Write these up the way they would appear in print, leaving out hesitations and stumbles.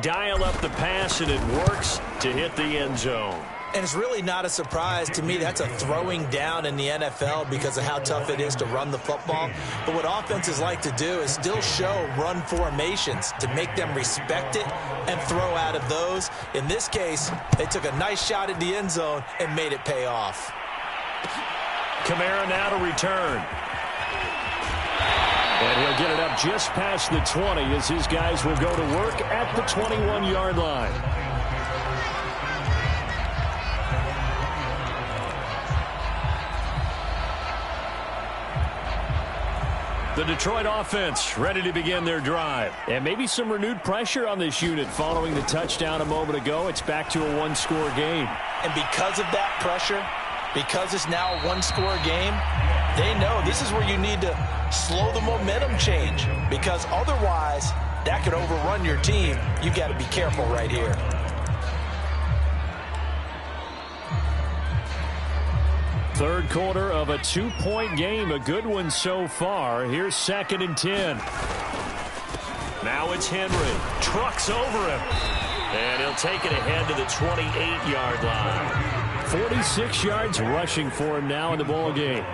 Dial up the pass, and it works to hit the end zone. And it's really not a surprise to me. That's a throwing down in the NFL because of how tough it is to run the football. But what offenses like to do is still show run formations to make them respect it and throw out of those. In this case, they took a nice shot at the end zone and made it pay off. Kamara now to return. And he'll get it up just past the 20 as his guys will go to work at the 21-yard line. The Detroit offense ready to begin their drive. And maybe some renewed pressure on this unit following the touchdown a moment ago. It's back to a one-score game. And because of that pressure, because it's now a one-score game, they know this is where you need to slow the momentum change. Because otherwise, that could overrun your team. You've got to be careful right here. Third quarter of a two-point game, a good one so far. Here's 2nd and 10. Now it's Henry. Trucks over him. And he'll take it ahead to the 28-yard line. 46 yards rushing for him now in the ball game.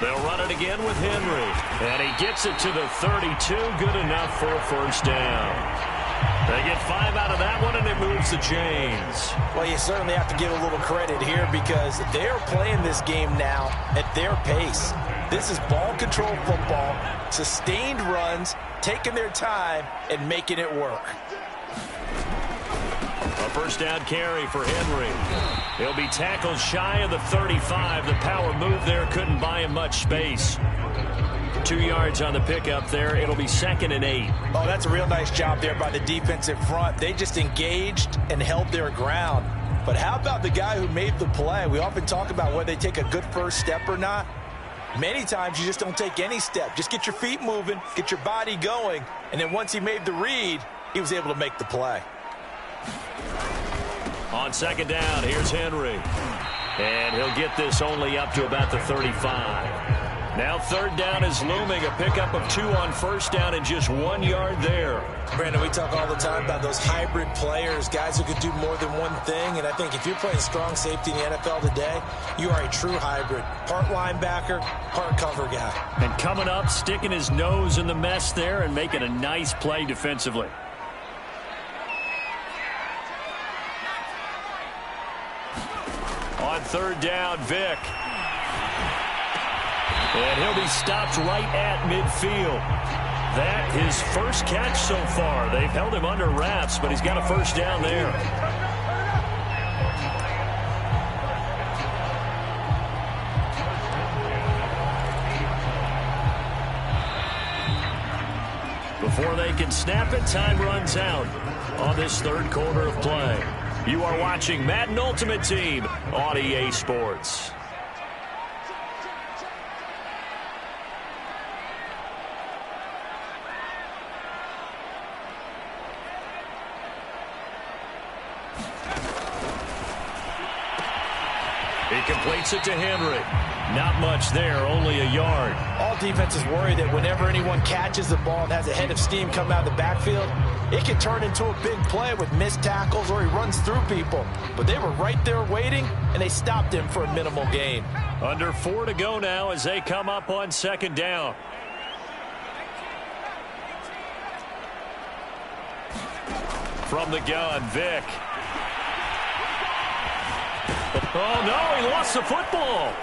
They'll run it again with Henry. And he gets it to the 32. Good enough for a first down. They get 5 out of that one, and it moves the chains. Well, you certainly have to give a little credit here because they're playing this game now at their pace. This is ball control football, sustained runs, taking their time, and making it work. A first down carry for Henry. He'll be tackled shy of the 35. The power move there couldn't buy him much space. 2 yards on the pickup there. It'll be 2nd and 8. Oh, that's a real nice job there by the defensive front. They just engaged and held their ground. But how about the guy who made the play? We often talk about whether they take a good first step or not. Many times you just don't take any step. Just get your feet moving, get your body going, and then once he made the read, he was able to make the play. On 2nd down, here's Henry. And he'll get this only up to about the 35. Now 3rd down is looming. A pickup of 2 on 1st down and just 1 yard there. Brandon, we talk all the time about those hybrid players, guys who could do more than one thing. And I think if you're playing strong safety in the NFL today, you are a true hybrid. Part linebacker, part cover guy. And coming up, sticking his nose in the mess there and making a nice play defensively. On 3rd down, Vick. And he'll be stopped right at midfield. That his first catch so far. They've held him under wraps, but he's got a first down there. Before they can snap it, time runs out on this 3rd quarter of play. You are watching Madden Ultimate Team on EA Sports. He completes it to Henry. Not much there, only a yard. All defenses worry that whenever anyone catches the ball and has a head of steam come out of the backfield, it can turn into a big play with missed tackles or he runs through people. But they were right there waiting, and they stopped him for a minimal gain. Under 4 to go now as they come up on 2nd down. From the gun, Vick. Oh, no, he lost the football.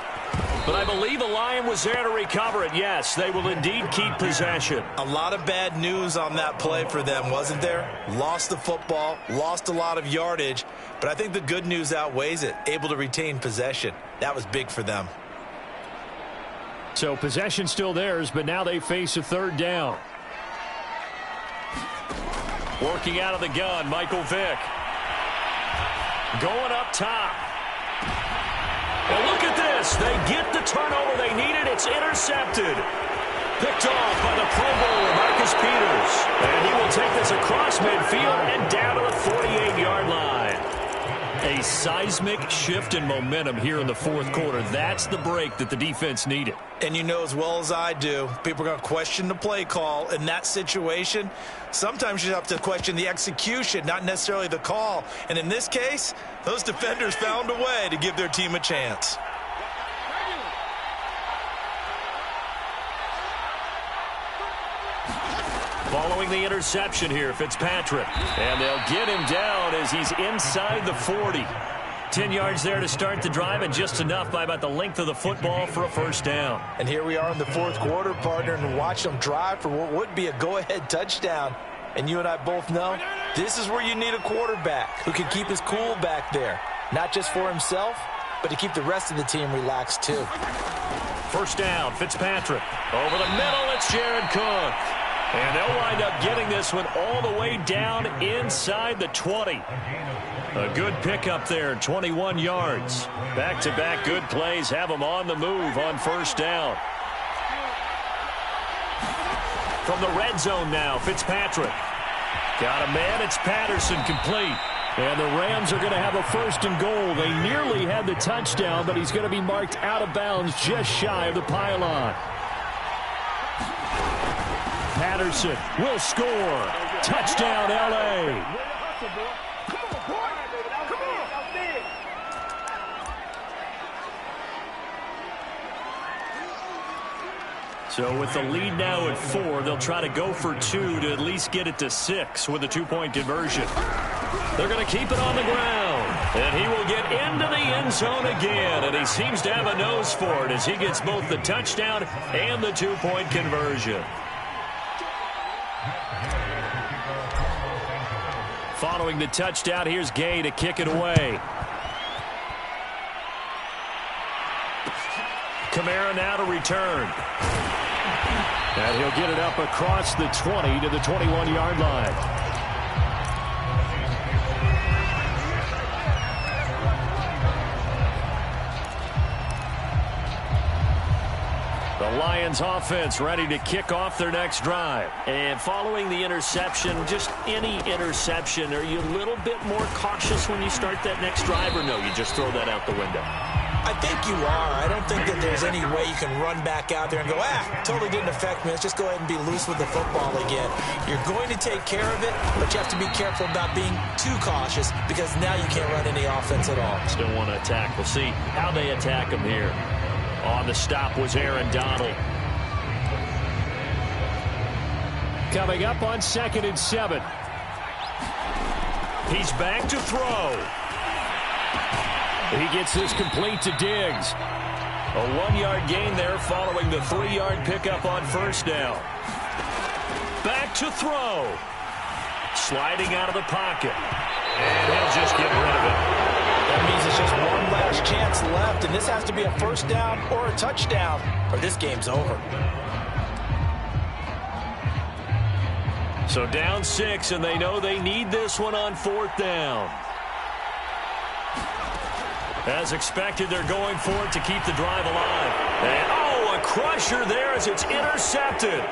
But I believe a Lion was there to recover it. Yes, they will indeed keep possession. A lot of bad news on that play for them, wasn't there? Lost the football, lost a lot of yardage, but I think the good news outweighs it. Able to retain possession. That was big for them. So possession still theirs, but now they face a 3rd down. Working out of the gun, Michael Vick. Going up top. Well, look at this. They get the turnover they needed. It's intercepted. Picked off by the Pro Bowler, Marcus Peters. And he will take this across midfield and down to the 48-yard line. A seismic shift in momentum here in the fourth quarter. That's the break that the defense needed. And you know as well as I do, people are going to question the play call in that situation. Sometimes you have to question the execution, not necessarily the call. And in this case, those defenders found a way to give their team a chance. Following the interception here, Fitzpatrick. And they'll get him down as he's inside the 40. 10 yards there to start the drive, and just enough by about the length of the football for a first down. And here we are in the fourth quarter, partner, and watch them drive for what would be a go-ahead touchdown. And you and I both know this is where you need a quarterback who can keep his cool back there. Not just for himself, but to keep the rest of the team relaxed too. First down, Fitzpatrick. Over the middle, it's Jared Cook. And they'll wind up getting this one all the way down inside the 20. A good pickup there, 21 yards. Back-to-back good plays have them on the move on first down. From the red zone now, Fitzpatrick. Got a man, it's Patterson, complete. And the Rams are going to have a first and goal. They nearly had the touchdown, but he's going to be marked out of bounds just shy of the pylon. Patterson will score. Touchdown, L.A. So with the lead now at 4, they'll try to go for 2 to at least get it to 6 with a 2-point conversion. They're going to keep it on the ground. And he will get into the end zone again. And he seems to have a nose for it as he gets both the touchdown and the 2-point conversion. Following the touchdown, here's Gay to kick it away. Kamara now to return. And he'll get it up across the 20 to the 21-yard line. The Lions offense ready to kick off their next drive. And following the interception, just any interception, are you a little bit more cautious when you start that next drive, or no, you just throw that out the window? I think you are. I don't think that there's any way you can run back out there and go, totally didn't affect me. Let's just go ahead and be loose with the football again. You're going to take care of it, but you have to be careful about being too cautious because now you can't run any offense at all. Still want to attack. We'll see how they attack him here. On the stop was Aaron Donald. Coming up on 2nd and 7. He's back to throw. He gets this complete to Diggs. A 1-yard gain there following the 3-yard pickup on first down. Back to throw. Sliding out of the pocket. And he'll just get rid of it. That means it's just one last chance left, and this has to be a first down or a touchdown, or this game's over. So down 6, and they know they need this one on 4th down. As expected, they're going for it to keep the drive alive. And, a crusher there as it's intercepted.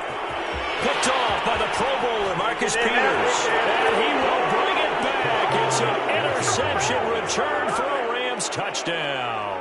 Picked off by the Pro Bowler, Marcus Peters. And he will bring it back. It's an interception return for a Rams touchdown.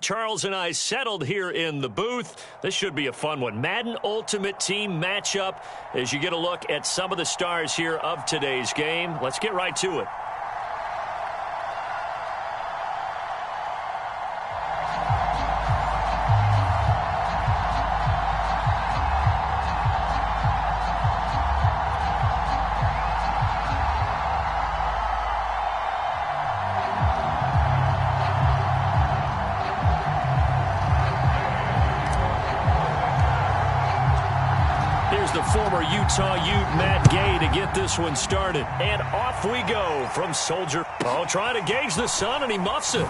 Charles and I settled here in the booth. This should be a fun one. Madden Ultimate Team matchup as you get a look at some of the stars here of today's game. Let's get right to it. The former Utah Ute Matt Gay to get this one started. And off we go from Soldier. Oh, trying to gauge the sun, and he muffs it.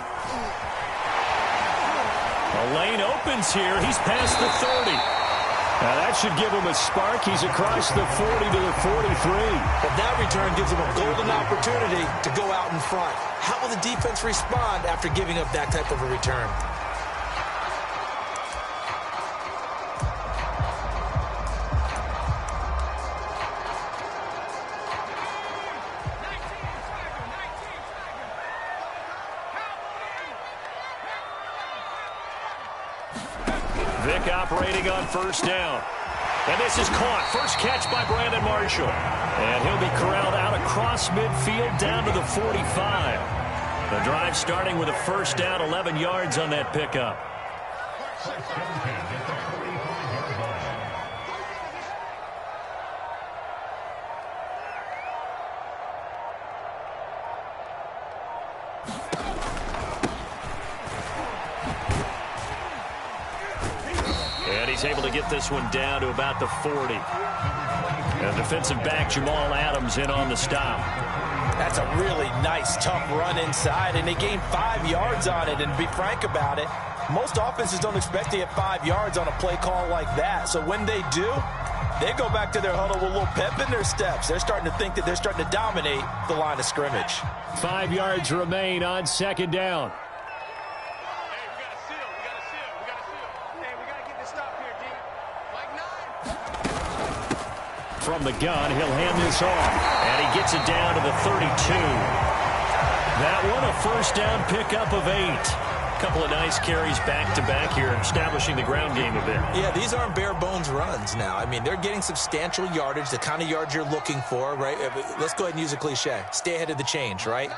The lane opens here. He's past the 30. Now that should give him a spark. He's across the 40 to the 43. But that return gives him a golden opportunity to go out in front. How will the defense respond after giving up that type of a return? Vick operating on first down. And this is caught. First catch by Brandon Marshall. And he'll be corralled out across midfield down to the 45. The drive starting with a first down, 11 yards on that pickup. And he's able to get this one down to about the 40. And defensive back Jamal Adams in on the stop. That's a really nice, tough run inside, and they gained 5 yards on it. And to be frank about it, most offenses don't expect to get 5 yards on a play call like that. So when they do, they go back to their huddle with a little pep in their steps. They're starting to think that they're starting to dominate the line of scrimmage. 5 yards remain on second down. From the gun, he'll hand this off. And he gets it down to the 32. That one a first down pickup of 8. A couple of nice carries back-to-back here, establishing the ground game a bit. Yeah, these aren't bare-bones runs now. I mean, they're getting substantial yardage, the kind of yards you're looking for, right? Let's go ahead and use a cliche. Stay ahead of the change, right?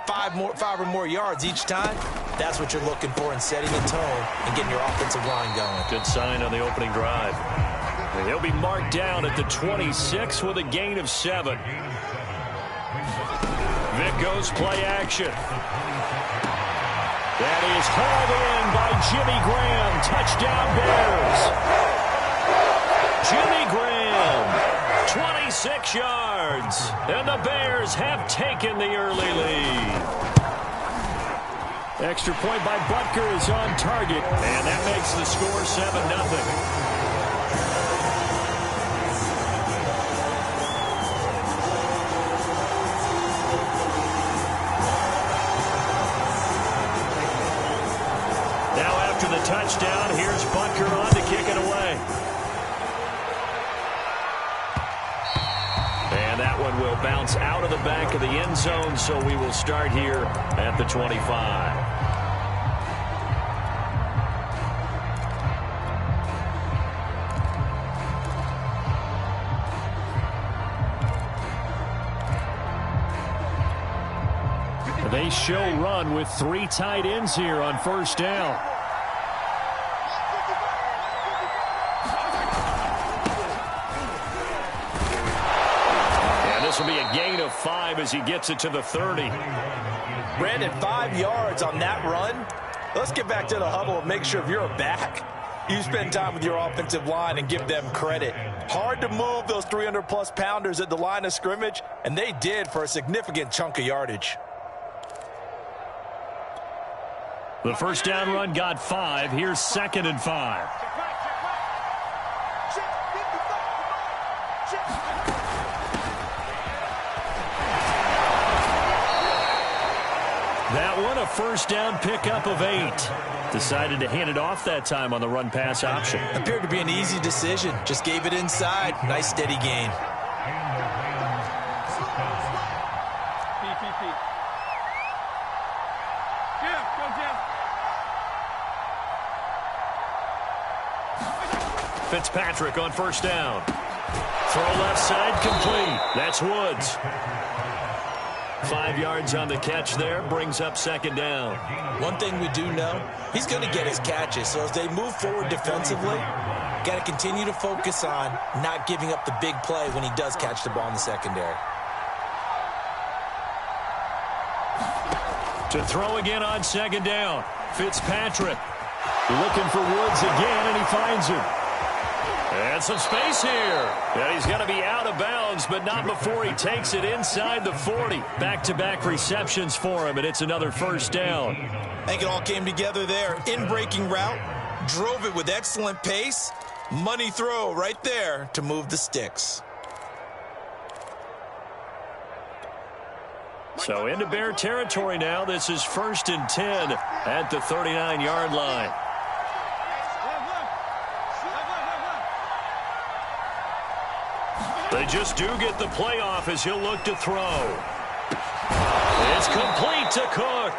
5 or more yards each time. That's what you're looking for in setting the tone and getting your offensive line going. Good sign on the opening drive. He'll be marked down at the 26 with a gain of 7. Vick goes play action. That is hauled in by Jimmy Graham. Touchdown Bears. Jimmy Graham, 26 yards. And the Bears have taken the early lead. Extra point by Butker is on target. And that makes the score 7-0. Touchdown. Here's Butker on to kick it away. And that one will bounce out of the back of the end zone, so we will start here at the 25. They show run with 3 tight ends here on first down. This will be a gain of 5 as he gets it to the 30. Brandon, 5 yards on that run. Let's get back to the huddle and make sure if you're a back, you spend time with your offensive line and give them credit. Hard to move those 300-plus pounders at the line of scrimmage, and they did for a significant chunk of yardage. The first down run got 5. Here's 2nd and 5. That one a first down pickup of 8. Decided to hand it off that time on the run-pass option. Appeared to be an easy decision. Just gave it inside. Nice steady gain. Fitzpatrick on first down. Throw left side, complete. That's Woods. 5 yards on the catch there, brings up second down. One thing we do know, he's going to get his catches. So as they move forward defensively, got to continue to focus on not giving up the big play when he does catch the ball in the secondary. To throw again on second down. Fitzpatrick looking for Woods again, and he finds him. And some space here. And he's going to be out of bounds, but not before he takes it inside the 40. Back-to-back receptions for him, and it's another first down. I think it all came together there. In-breaking route, drove it with excellent pace. Money throw right there to move the sticks. So into Bear territory now. This is 1st and 10 at the 39-yard line. They just do get the playoff as he'll look to throw. It's complete to Cook.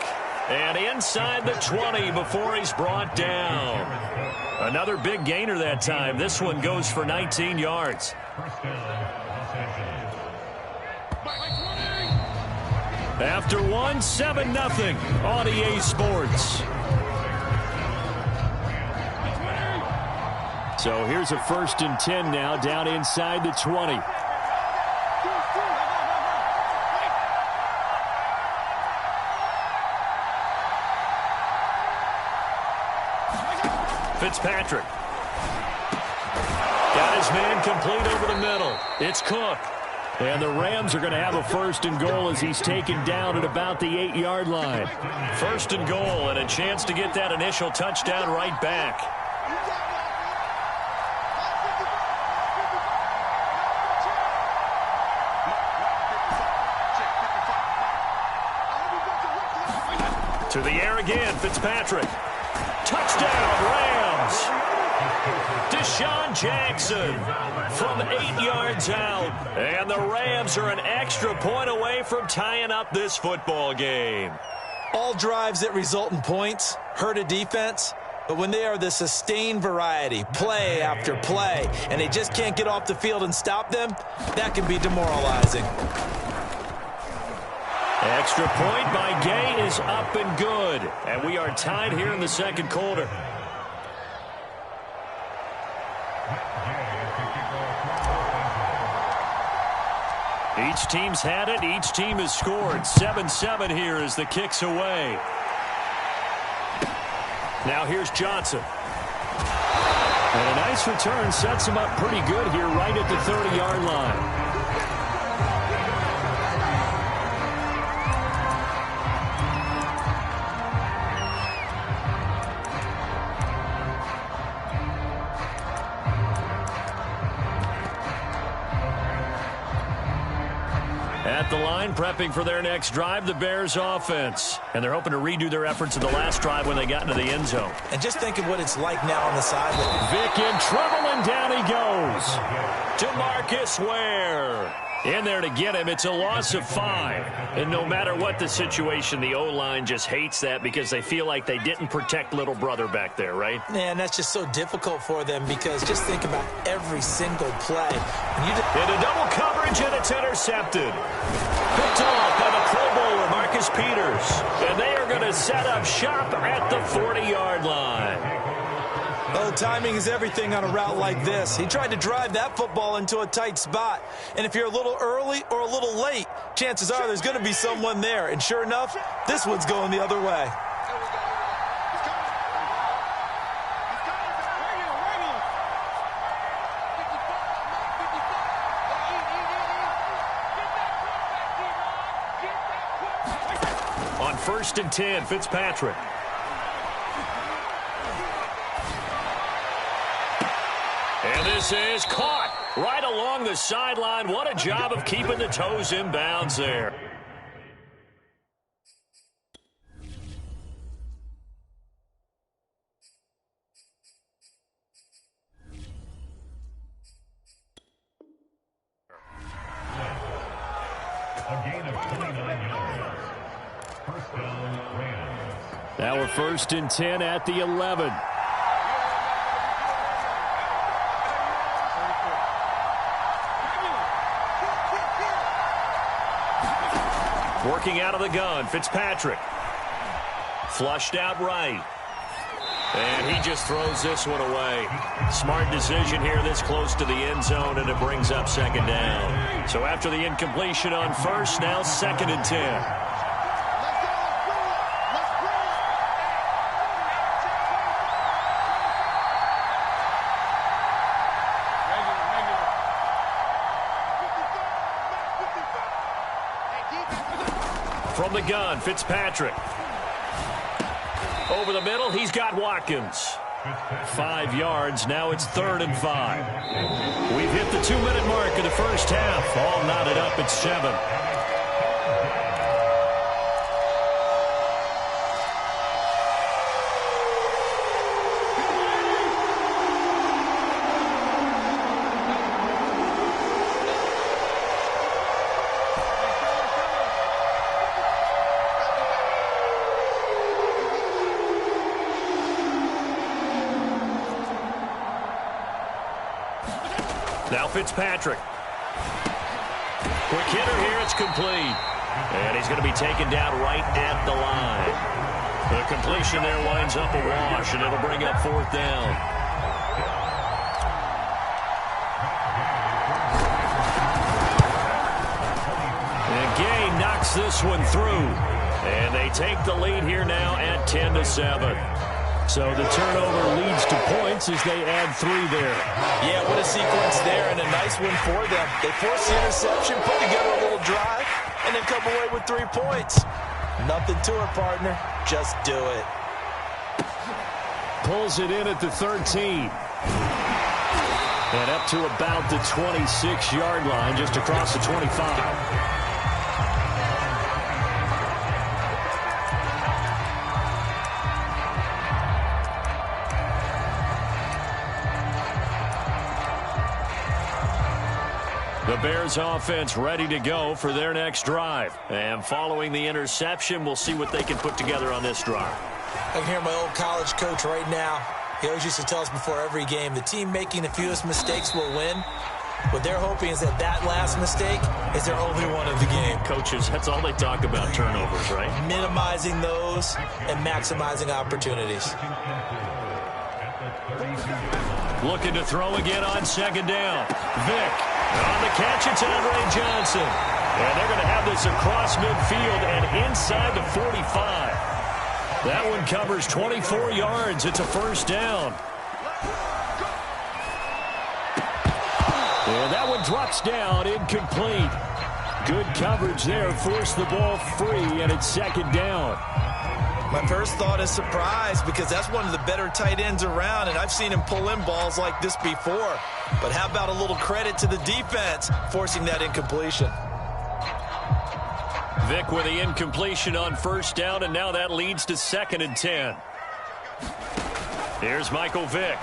And inside the 20 before he's brought down. Another big gainer that time. This one goes for 19 yards. After one, 7-0 on EA Sports. So here's a 1st and 10 now, down inside the 20. Fitzpatrick. Got his man complete over the middle. It's Cook. And the Rams are going to have a 1st and goal as he's taken down at about the 8-yard line. 1st and goal and a chance to get that initial touchdown right back. To the air again, Fitzpatrick. Touchdown, Rams. Deshaun Jackson from 8 yards out. And the Rams are an extra point away from tying up this football game. All drives that result in points hurt a defense, but when they are the sustained variety, play after play, and they just can't get off the field and stop them, that can be demoralizing. Extra point by Gay is up and good. And we are tied here in the second quarter. Each team's had it. Each team has scored. 7-7 here as the kick's away. Now here's Johnson. And a nice return sets him up pretty good here right at the 30-yard line. At the line, prepping for their next drive, the Bears offense. And they're hoping to redo their efforts of the last drive when they got into the end zone. And just think of what it's like now on the sideline. Vick in trouble, and down he goes. DeMarcus Ware in there to get him. It's a loss of 5. And no matter what the situation, the O-line just hates that because they feel like they didn't protect little brother back there, right? Man, that's just so difficult for them because just think about every single play. Into double coverage, and it's intercepted. Picked off by the Pro Bowler, Marcus Peters. And they are going to set up shop at the 40-yard line. Oh, timing is everything on a route like this. He tried to drive that football into a tight spot. And if you're a little early or a little late, chances are there's going to be someone there. And sure enough, this one's going the other way. On 1st and 10, Fitzpatrick. And this is caught right along the sideline. What a job of keeping the toes in bounds there. A gain of 29 yards. First down, Rams. Now we're 1st and 10 at the 11. Working out of the gun, Fitzpatrick. Flushed out right. And he just throws this one away. Smart decision here this close to the end zone, and it brings up second down. So after the incompletion on first, now 2nd and 10. From the gun, Fitzpatrick. Over the middle, he's got Watkins. 5 yards, now it's 3rd and 5. We've hit the 2-minute mark of the first half. All knotted up at 7. Now Fitzpatrick. Quick hitter here, it's complete. And he's going to be taken down right at the line. The completion there winds up a wash, and it'll bring up 4th down. And Gay knocks this one through. And they take the lead here now at 10-7. So the turnover leads to points as they add 3 there. Yeah, what a sequence there, and a nice win for them. They force the interception, put together a little drive, and then come away with 3 points. Nothing to it, partner. Just do it. Pulls it in at the 13. And up to about the 26-yard line, just across the 25. The Bears offense ready to go for their next drive. And following the interception, we'll see what they can put together on this drive. I can hear my old college coach right now. He always used to tell us before every game, the team making the fewest mistakes will win. What they're hoping is that that last mistake is their only one of the game. Coaches, that's all they talk about, turnovers, right? Minimizing those and maximizing opportunities. Looking to throw again on 2nd down. Vick. On the catch, it's Andre Johnson. And they're going to have this across midfield and inside the 45. That one covers 24 yards. It's a 1st down. And that one drops down, incomplete. Good coverage there, forced the ball free, and it's 2nd down. My first thought is surprise, because that's one of the better tight ends around, and I've seen him pull in balls like this before. But how about a little credit to the defense forcing that incompletion? Vick with the incompletion on 1st down, and now that leads to 2nd and 10. Here's Michael Vick.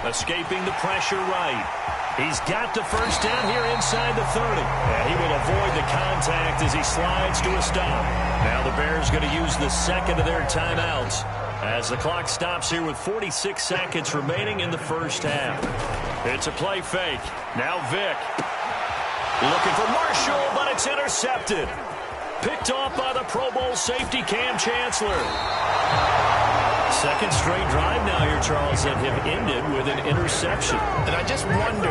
Escaping the pressure right. He's got the 1st down here inside the 30. And he will avoid the contact as he slides to a stop. Now the Bears going to use the 2nd of their timeouts as the clock stops here with 46 seconds remaining in the first half. It's a play fake. Now Vick. Looking for Marshall, but it's intercepted. Picked off by the Pro Bowl safety Cam Chancellor. 2nd straight drive now here, Charles, that have ended with an interception. And I just wonder,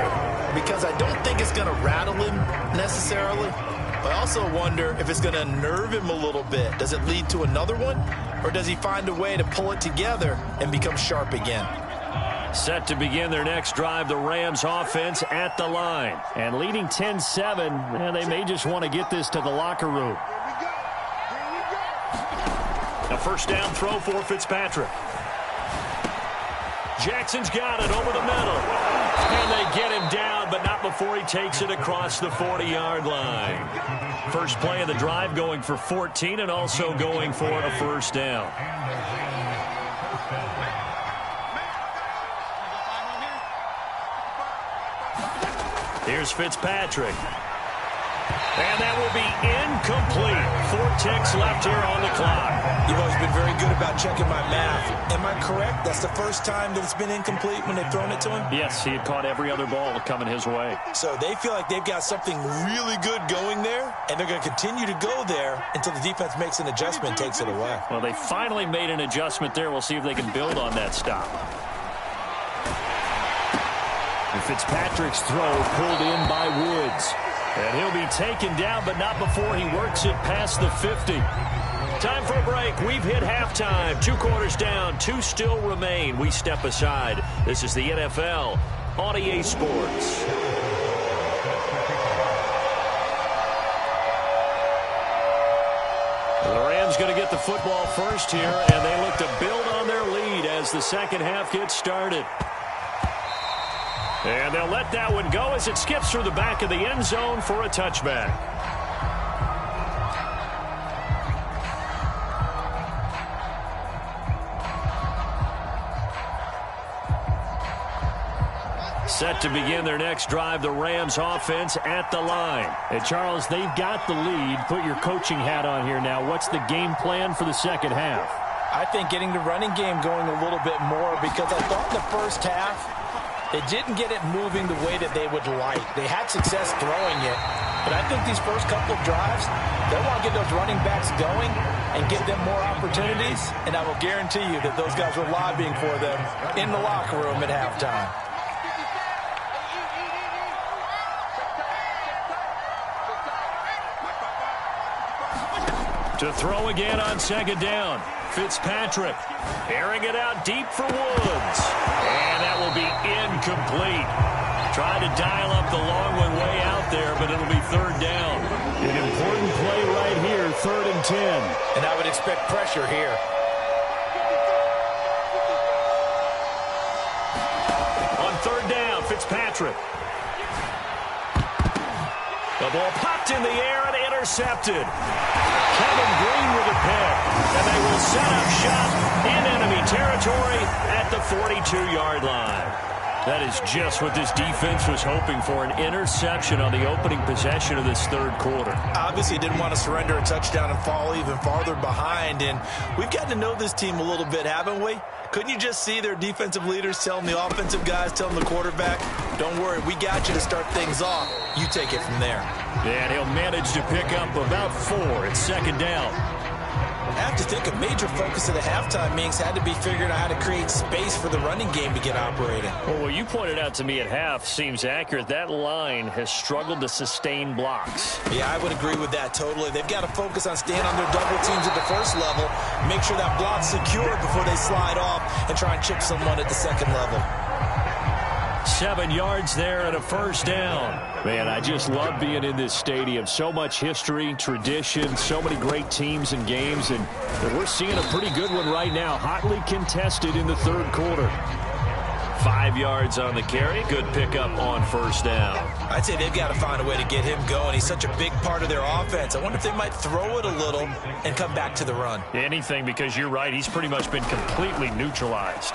because I don't think it's going to rattle him necessarily, but I also wonder if it's going to unnerve him a little bit. Does it lead to another one, or does he find a way to pull it together and become sharp again? Set to begin their next drive, the Rams offense at the line. And leading 10-7, and they may just want to get this to the locker room. A 1st down throw for Fitzpatrick. Jackson's got it over the middle. And they get him down, but not before he takes it across the 40-yard line. First play of the drive going for 14 and also going for a 1st down. Here's Fitzpatrick. And that will be incomplete. 4 ticks left here on the clock. You've always been very good about checking my math. Am I correct? That's the first time that it's been incomplete when they've thrown it to him? Yes, he had caught every other ball coming his way. So they feel like they've got something really good going there, and they're going to continue to go there until the defense makes an adjustment and takes it away. Well, they finally made an adjustment there. We'll see if they can build on that stop. And Fitzpatrick's throw pulled in by Woods. And he'll be taken down, but not before he works it past the 50. Time for a break. We've hit halftime. 2 quarters down, 2 still remain. We step aside. This is the NFL on EA Sports. The Rams going to get the football first here, and they look to build on their lead as the second half gets started. And they'll let that one go as it skips through the back of the end zone for a touchback. Set to begin their next drive, the Rams offense at the line. And Charles, they've got the lead. Put your coaching hat on here now. What's the game plan for the second half? I think getting the running game going a little bit more, because I thought in the first half they didn't get it moving the way that they would like. They had success throwing it, but I think these first couple of drives, they want to get those running backs going and give them more opportunities, and I will guarantee you that those guys were lobbying for them in the locker room at halftime. To throw again on second down. Fitzpatrick airing it out deep for Woods. And that will be incomplete. Tried to dial up the long one way out there, but it'll be third down. An important play right here, 3rd and 10. And I would expect pressure here. On 3rd down, Fitzpatrick. The ball popped in the air and intercepted. Kevin Green with a pick, and they will set up shop in enemy territory at the 42-yard line. That is just what this defense was hoping for, an interception on the opening possession of this 3rd quarter. Obviously didn't want to surrender a touchdown and fall even farther behind, and we've gotten to know this team a little bit, haven't we? Couldn't you just see their defensive leaders telling the offensive guys, telling the quarterback, don't worry, we got you to start things off. You take it from there. And he'll manage to pick up about 4 at second down. I have to think a major focus of the halftime meetings had to be figuring out how to create space for the running game to get operating. Well, what you pointed out to me at half seems accurate. That line has struggled to sustain blocks. Yeah, I would agree with that totally. They've got to focus on staying on their double teams at the first level, make sure that block's secured before they slide off and try and chip someone at the second level. 7 yards there and a first down. Man, I just love being in this stadium. So much history, tradition, so many great teams and games, and we're seeing a pretty good one right now. Hotly contested in the 3rd quarter. 5 yards on the carry. Good pickup on first down. I'd say they've got to find a way to get him going. He's such a big part of their offense. I wonder if they might throw it a little and come back to the run. Anything, because you're right. He's pretty much been completely neutralized.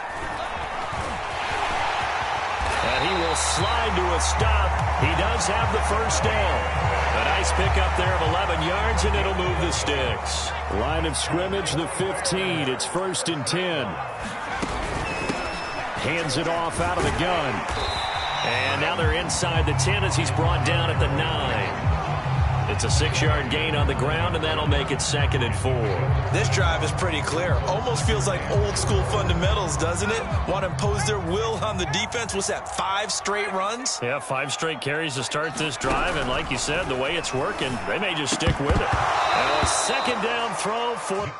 And he will slide to a stop. He does have the first down. A nice pickup there of 11 yards, and it'll move the sticks. Line of scrimmage, the 15. It's 1st and 10. Hands it off out of the gun. And now they're inside the 10 as he's brought down at the 9. It's a 6-yard gain on the ground, and that'll make it 2nd and 4. This drive is pretty clear. Almost feels like old school fundamentals, doesn't it? Want to impose their will on the defense. What's that, 5 straight runs? Yeah, 5 straight carries to start this drive, and like you said, the way it's working, they may just stick with it. And a second down throw for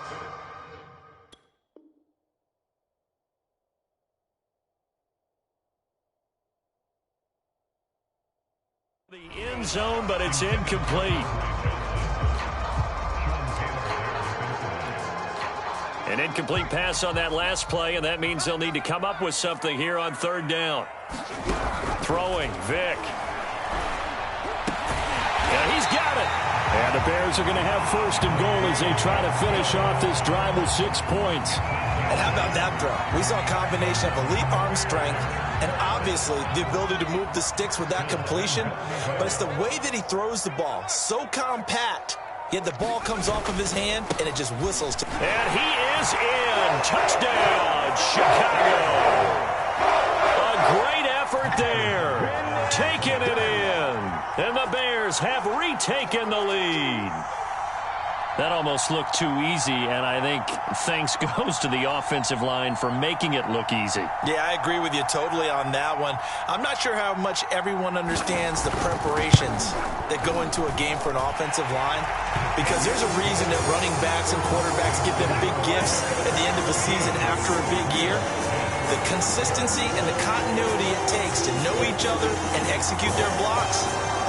the end zone, but it's incomplete. An incomplete pass on that last play, and that means they'll need to come up with something here on 3rd down. Throwing, Vick. And he's got it. And the Bears are going to have 1st and goal as they try to finish off this drive with 6 points. And how about that throw? We saw a combination of elite arm strength and obviously the ability to move the sticks with that completion. But it's the way that he throws the ball. So compact. Yet the ball comes off of his hand and it just whistles. And he is in. Touchdown, Chicago. A great effort there. Taking it in. And the Bears have retaken the lead. That almost looked too easy, and I think thanks goes to the offensive line for making it look easy. Yeah, I agree with you totally on that one. I'm not sure how much everyone understands the preparations that go into a game for an offensive line, because there's a reason that running backs and quarterbacks give them big gifts at the end of the season after a big year. The consistency and the continuity it takes to know each other and execute their blocks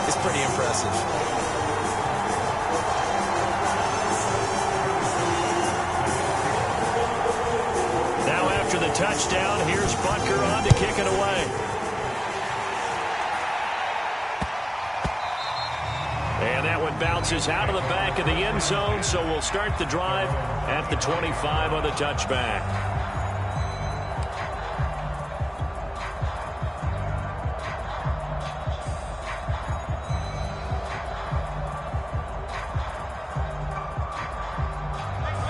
is pretty impressive. After the touchdown, here's Butker on to kick it away. And that one bounces out of the back of the end zone, so we'll start the drive at the 25 on the touchback.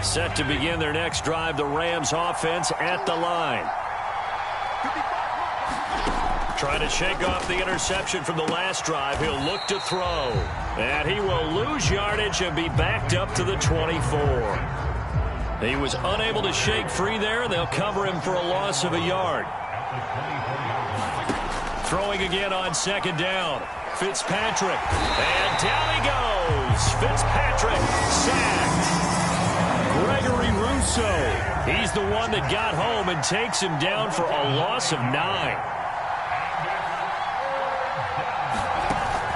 Set to begin their next drive, the Rams offense at the line. Trying to shake off the interception from the last drive. He'll look to throw. And he will lose yardage and be backed up to the 24. He was unable to shake free there. They'll cover him for a loss of a yard. Throwing again on second down. Fitzpatrick. And down he goes. Fitzpatrick sacked. Gregory Rousseau. He's the one that got home and takes him down for a loss of 9.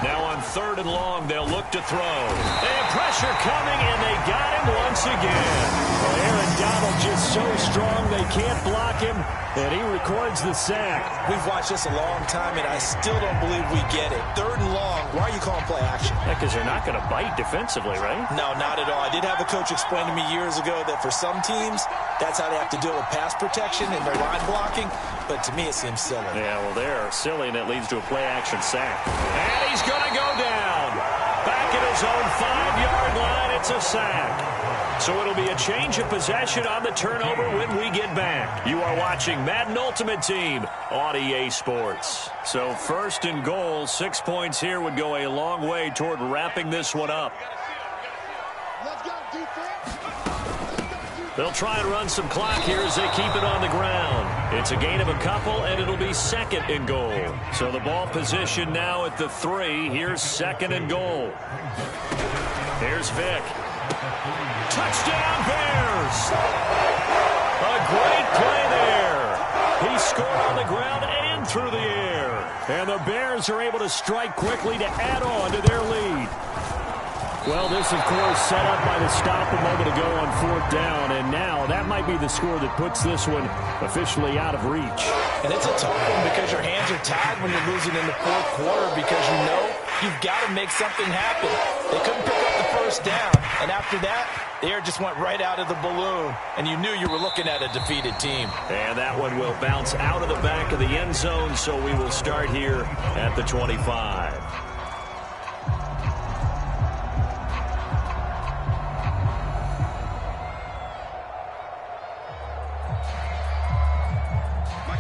Now on 3rd and long, they'll look to throw. And pressure coming, and they got him once again. Well, Aaron Donald just so strong they can't block him, and he records the sack. We've watched this a long time, and I still don't believe we get it. 3rd and long, why are you calling play action? Yeah, because they're not going to bite defensively, right? No, not at all. I did have a coach explain to me years ago that for some teams, that's how they have to deal with pass protection and their line blocking. But to me, it seems silly. Yeah, well, they're silly, and it leads to a play-action sack. And he's going to go down. Back at his own 5-yard line, it's a sack. So it'll be a change of possession on the turnover when we get back. You are watching Madden Ultimate Team on EA Sports. So 1st and goal, 6 points here would go a long way toward wrapping this one up. They'll try and run some clock here as they keep it on the ground. It's a gain of a couple, and it'll be 2nd and goal. So the ball position now at the 3. Here's 2nd and goal. Here's Vick. Touchdown, Bears! A great play there. He scored on the ground and through the air. And the Bears are able to strike quickly to add on to their lead. Well, this, of course, set up by the stop a moment ago on 4th down, and now that might be the score that puts this one officially out of reach. And it's a tough one because your hands are tied when you're losing in the 4th quarter because you know you've got to make something happen. They couldn't pick up the 1st down, and after that, the air just went right out of the balloon, and you knew you were looking at a defeated team. And that one will bounce out of the back of the end zone, so we will start here at the 25.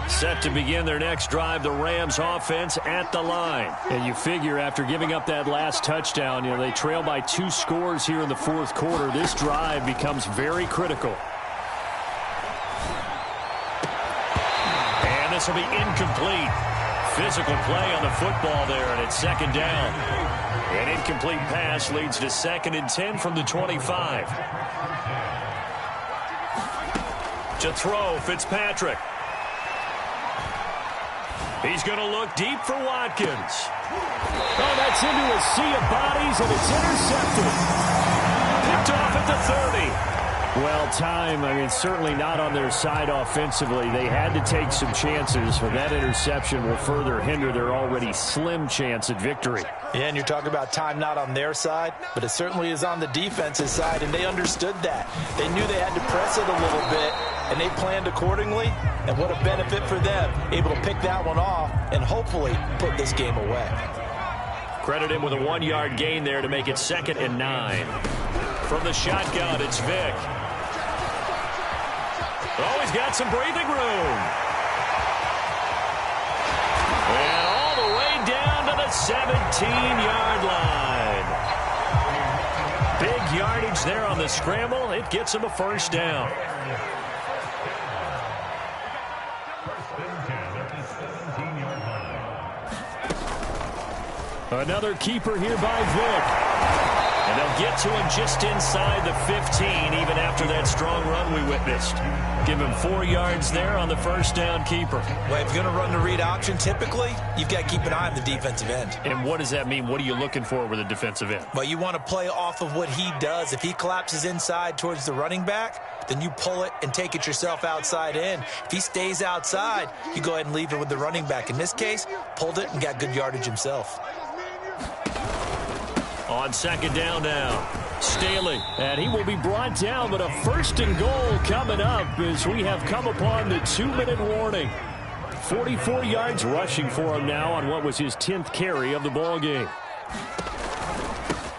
Set to begin their next drive, the Rams offense at the line. And you figure after giving up that last touchdown, they trail by 2 scores here in the 4th quarter. This drive becomes very critical. And this will be incomplete. Physical play on the football there, and it's 2nd down. An incomplete pass leads to 2nd and 10 from the 25. To throw, Fitzpatrick. He's going to look deep for Watkins. Oh, that's into a sea of bodies, and it's intercepted. Picked off at the 30. Well, time, certainly not on their side offensively. They had to take some chances, but that interception will further hinder their already slim chance at victory. Yeah, and you're talking about time not on their side, but it certainly is on the defensive side, and they understood that. They knew they had to press it a little bit, and they planned accordingly, and what a benefit for them, able to pick that one off and hopefully put this game away. Credit him with a 1-yard gain there to make it 2nd and 9. From the shotgun, it's Vick. Oh, he's got some breathing room. And all the way down to the 17-yard line. Big yardage there on the scramble. It gets him a first down. Another keeper here by Vick. And they'll get to him just inside the 15, even after that strong run we witnessed. Give him 4 yards there on the first down keeper. Well, if you're going to run the read option, typically, you've got to keep an eye on the defensive end. And what does that mean? What are you looking for with a defensive end? Well, you want to play off of what he does. If he collapses inside towards the running back, then you pull it and take it yourself outside in. If he stays outside, you go ahead and leave it with the running back. In this case, pulled it and got good yardage himself. On 2nd down now, Staley, and he will be brought down, but a 1st and goal coming up as we have come upon the 2-minute warning. 44 yards rushing for him now on what was his 10th carry of the ball game.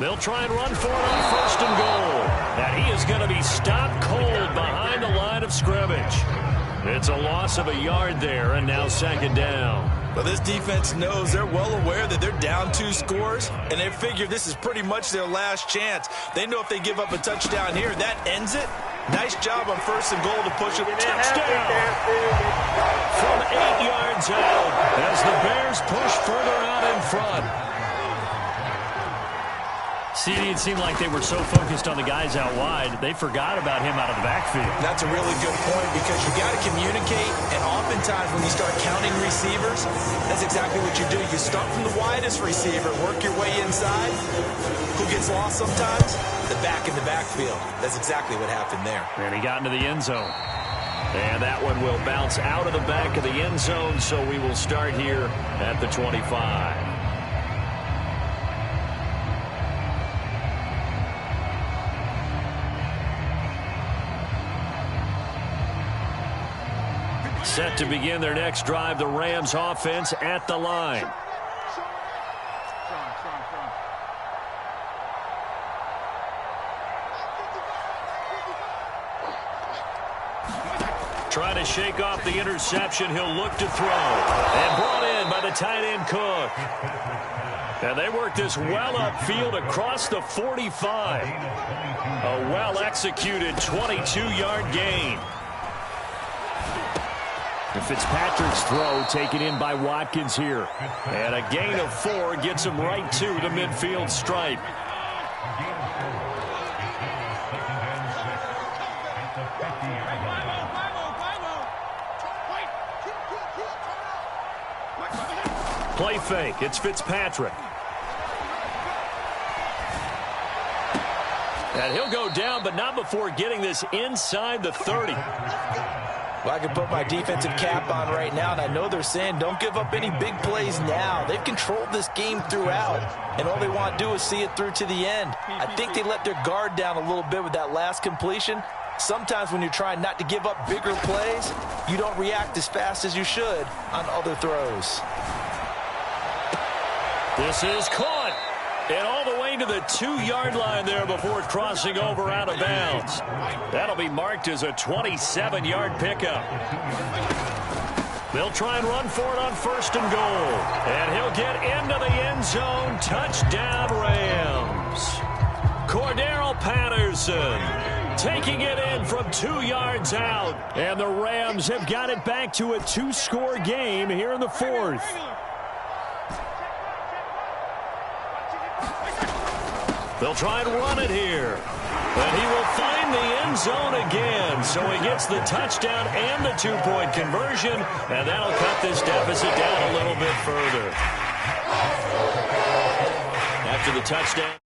They'll try and run for it on 1st and goal, and he is going to be stopped cold behind the line of scrimmage. It's a loss of a yard there, and now 2nd down. Well, this defense knows, they're well aware that they're down 2 scores, and they figure this is pretty much their last chance. They know if they give up a touchdown here, that ends it. Nice job on 1st and goal to push it. Touchdown from 8 yards out as the Bears push further out in front. CD, it seemed like they were so focused on the guys out wide, they forgot about him out of the backfield. That's a really good point because you got to communicate, and oftentimes when you start counting receivers, that's exactly what you do. You start from the widest receiver, work your way inside. Who gets lost sometimes? The back in the backfield. That's exactly what happened there. And he got into the end zone. And that one will bounce out of the back of the end zone, so we will start here at the 25. Set to begin their next drive, the Rams offense at the line. Trying to shake off the interception. He'll look to throw. And brought in by the tight end Cook. And they work this well upfield across the 45. A well-executed 22-yard gain. Fitzpatrick's throw taken in by Watkins here. And a gain of 4 gets him right to the midfield stripe. Play fake. It's Fitzpatrick. And he'll go down, but not before getting this inside the 30. Well, I can put my defensive cap on right now, and I know they're saying don't give up any big plays now. They've controlled this game throughout, and all they want to do is see it through to the end. I think they let their guard down a little bit with that last completion. Sometimes when you're trying not to give up bigger plays, you don't react as fast as you should on other throws. This is caught. And all the way to the 2-yard line there before crossing over out of bounds. That'll be marked as a 27-yard pickup. They'll try and run for it on 1st and goal. And he'll get into the end zone. Touchdown, Rams. Cordero Patterson taking it in from 2 yards out. And the Rams have got it back to a 2-score game here in the 4th. They'll try and run it here. And he will find the end zone again. So he gets the touchdown and the 2-point conversion. And that'll cut this deficit down a little bit further. After the touchdown.